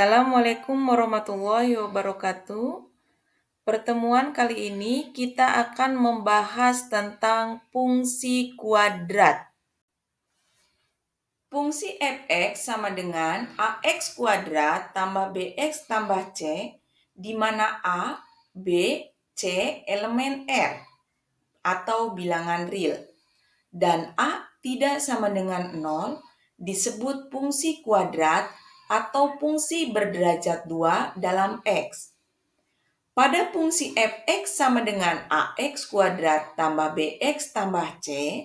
Assalamualaikum warahmatullahi wabarakatuh. Pertemuan kali ini kita akan membahas tentang fungsi kuadrat. Fungsi f(x) sama dengan ax kuadrat tambah bx tambah c, di mana a, b, c elemen R atau bilangan real. Dan a tidak sama dengan 0 disebut fungsi kuadrat atau fungsi berderajat 2 dalam x. Pada fungsi f(x) sama dengan ax kuadrat tambah bx tambah c,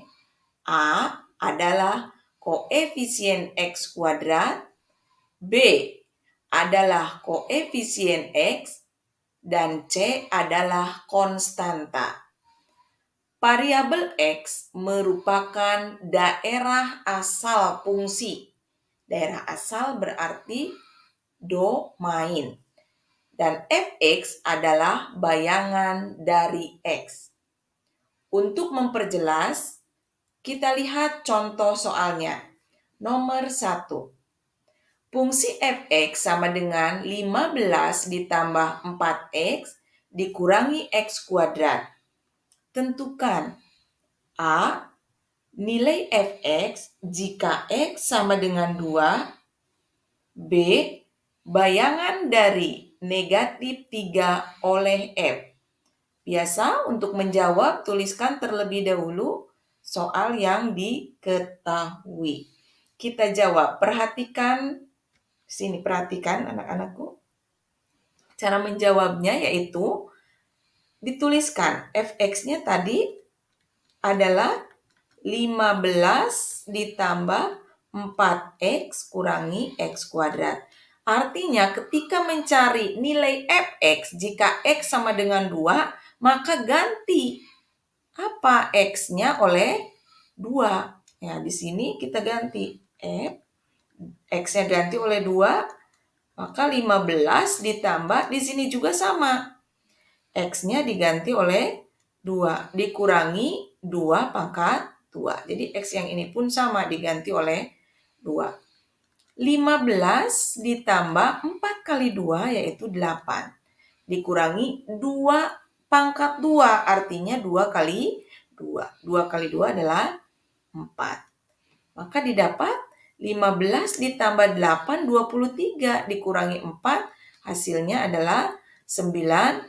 a adalah koefisien x kuadrat, b adalah koefisien x, dan c adalah konstanta. Variabel x merupakan daerah asal fungsi. Daerah asal berarti domain. Dan f(x) adalah bayangan dari x. Untuk memperjelas, kita lihat contoh soalnya. Nomor 1. Fungsi f(x) sama dengan 15 ditambah 4x dikurangi x kuadrat. Tentukan a. Nilai f(x) jika x sama dengan 2. B. Bayangan dari negatif 3 oleh f. Biasa untuk menjawab tuliskan terlebih dahulu soal yang diketahui. Kita jawab, perhatikan anak-anakku. Cara menjawabnya yaitu dituliskan f(x)-nya tadi adalah 15 ditambah 4x kurangi x kuadrat. Artinya ketika mencari nilai f(x) jika x sama dengan 2, maka ganti apa x-nya oleh 2. Ya, di sini kita ganti x-nya ganti oleh 2, maka 15 ditambah di sini juga sama. X-nya diganti oleh 2 dikurangi 2 pangkat 2. Jadi X yang ini pun sama diganti oleh 2. 15 ditambah 4 kali 2 yaitu 8. Dikurangi 2 pangkat 2 artinya 2 kali 2. 2 kali 2 adalah 4. Maka didapat 15 ditambah 8, 23. Dikurangi 4, hasilnya adalah 19.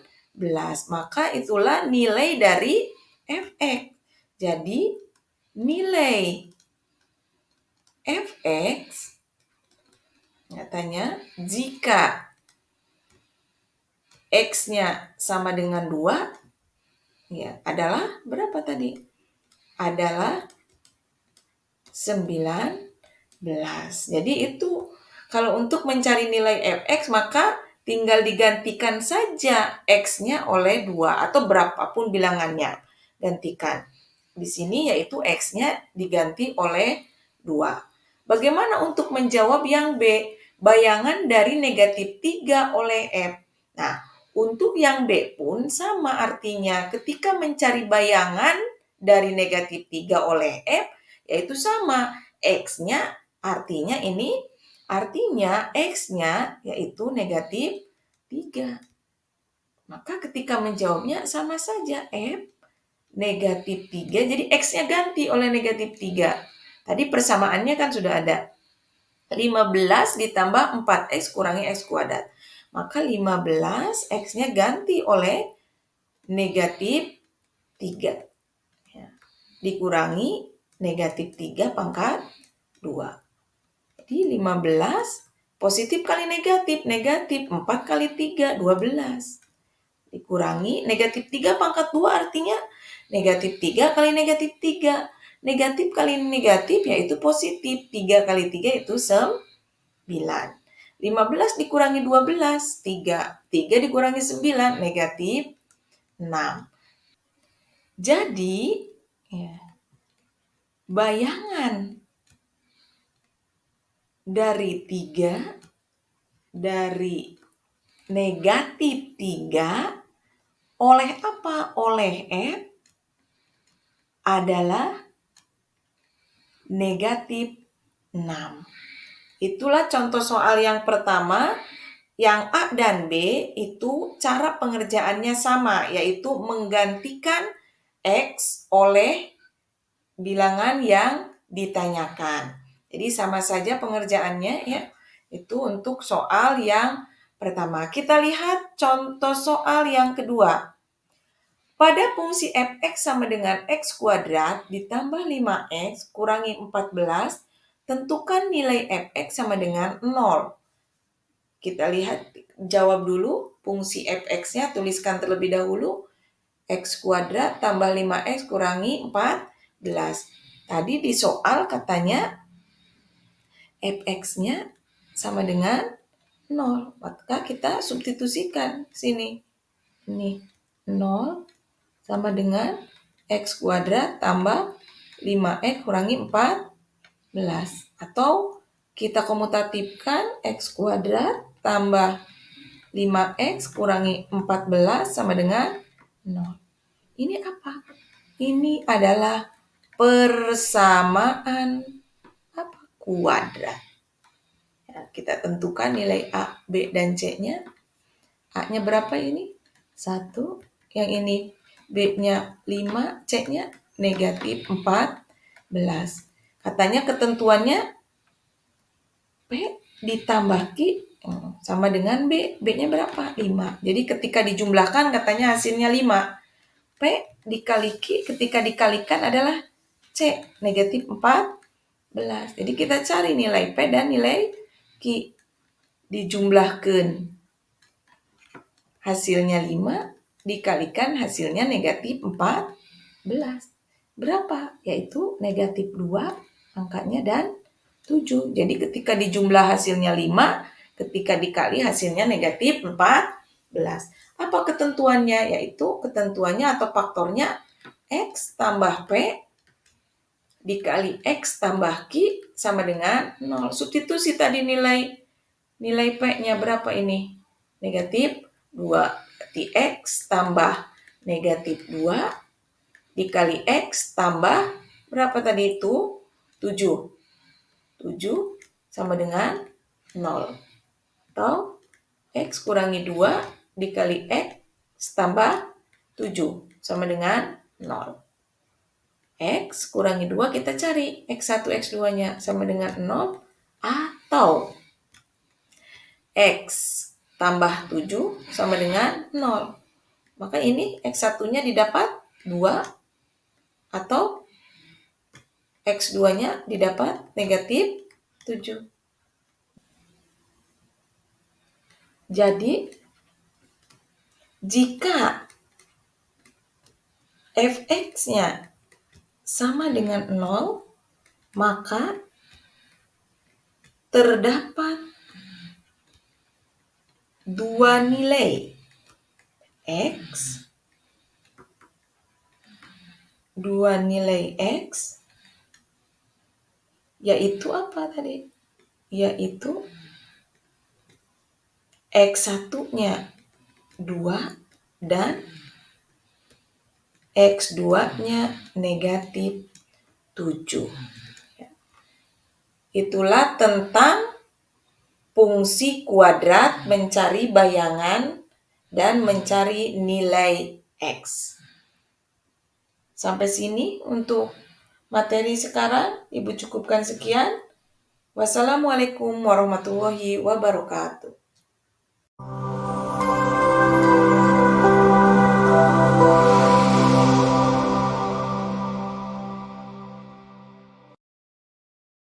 Maka itulah nilai dari f(x). Jadi nilai f(x) nyatanya jika x-nya sama dengan 2, ya, adalah berapa tadi? Adalah 19. Jadi itu kalau untuk mencari nilai f(x) maka tinggal digantikan saja x-nya oleh 2 atau berapapun bilangannya. Gantikan. Di sini yaitu x-nya diganti oleh 2. Bagaimana untuk menjawab yang B? Bayangan dari negatif 3 oleh f. Nah, untuk yang B pun sama artinya. Ketika mencari bayangan dari negatif 3 oleh f, yaitu sama. X-nya artinya X-nya yaitu negatif 3. Maka ketika menjawabnya sama saja f negatif 3, jadi X-nya ganti oleh negatif 3. Tadi persamaannya kan sudah ada. 15 ditambah 4x kurangi x kuadrat. Maka 15 X-nya ganti oleh negatif 3. Ya. Dikurangi negatif 3 pangkat 2. Jadi 15 positif kali negatif. Negatif 4 kali 3, 12. Dikurangi negatif 3 pangkat 2 artinya negatif 3 kali negatif 3. Negatif kali negatif yaitu positif. 3 kali 3 itu 9. 15 dikurangi 12, 3. 3 dikurangi 9, negatif 6. Jadi, ya, bayangan dari 3 dari negatif 3 oleh apa? Oleh F adalah negatif 6. Itulah contoh soal yang pertama Yang A dan B itu cara pengerjaannya sama, yaitu menggantikan X oleh bilangan yang ditanyakan. Jadi sama saja pengerjaannya ya. Itu untuk soal yang pertama. Kita lihat contoh soal yang kedua. Pada fungsi f(x) sama dengan x kuadrat ditambah 5x kurangi 14, tentukan nilai f(x) sama dengan 0. Kita lihat, jawab dulu fungsi f(x)-nya, tuliskan terlebih dahulu. X kuadrat tambah 5x kurangi 14. Tadi di soal katanya f(x)-nya sama dengan 0. Maka kita substitusikan sini. Ini 0 sama dengan X kuadrat tambah 5X kurangi 14. Atau kita komutatifkan X kuadrat tambah 5X kurangi 14 sama dengan 0. Ini apa? Ini adalah persamaan apa? Kuadrat. Ya, kita tentukan nilai A, B, dan C-nya. A-nya berapa ini? 1. Yang ini B-nya 5, C-nya negatif 14. Katanya ketentuannya P ditambah Q sama dengan B. B-nya berapa? 5. Jadi ketika dijumlahkan katanya hasilnya 5. P dikali Q ketika dikalikan adalah C, negatif 14. Jadi kita cari nilai P dan nilai Q. Dijumlahkan hasilnya 5, dikalikan hasilnya negatif 14. Berapa? Yaitu negatif 2 angkanya dan 7. Jadi ketika dijumlah hasilnya 5, ketika dikali hasilnya negatif 14. Apa ketentuannya? Yaitu ketentuannya atau faktornya X tambah P dikali X tambah Q sama dengan 0. Substitusi tadi nilai P-nya berapa ini? Negatif 2. Berarti X tambah negatif 2 dikali X tambah berapa tadi itu? 7. 7 sama dengan 0. Atau X kurangi 2 dikali X tambah 7 sama dengan 0. X kurangi 2 kita cari X1, X2-nya sama dengan 0 atau X tambah 7 sama dengan 0. Maka ini X1-nya didapat 2 atau X2-nya didapat negatif 7. Jadi, jika f(x)-nya sama dengan 0, maka terdapat dua nilai X, yaitu apa tadi? Yaitu X1-nya 2 dan X2-nya negatif 7. Itulah tentang fungsi kuadrat mencari bayangan dan mencari nilai X. Sampai sini untuk materi sekarang. Ibu cukupkan sekian. Wassalamualaikum warahmatullahi wabarakatuh.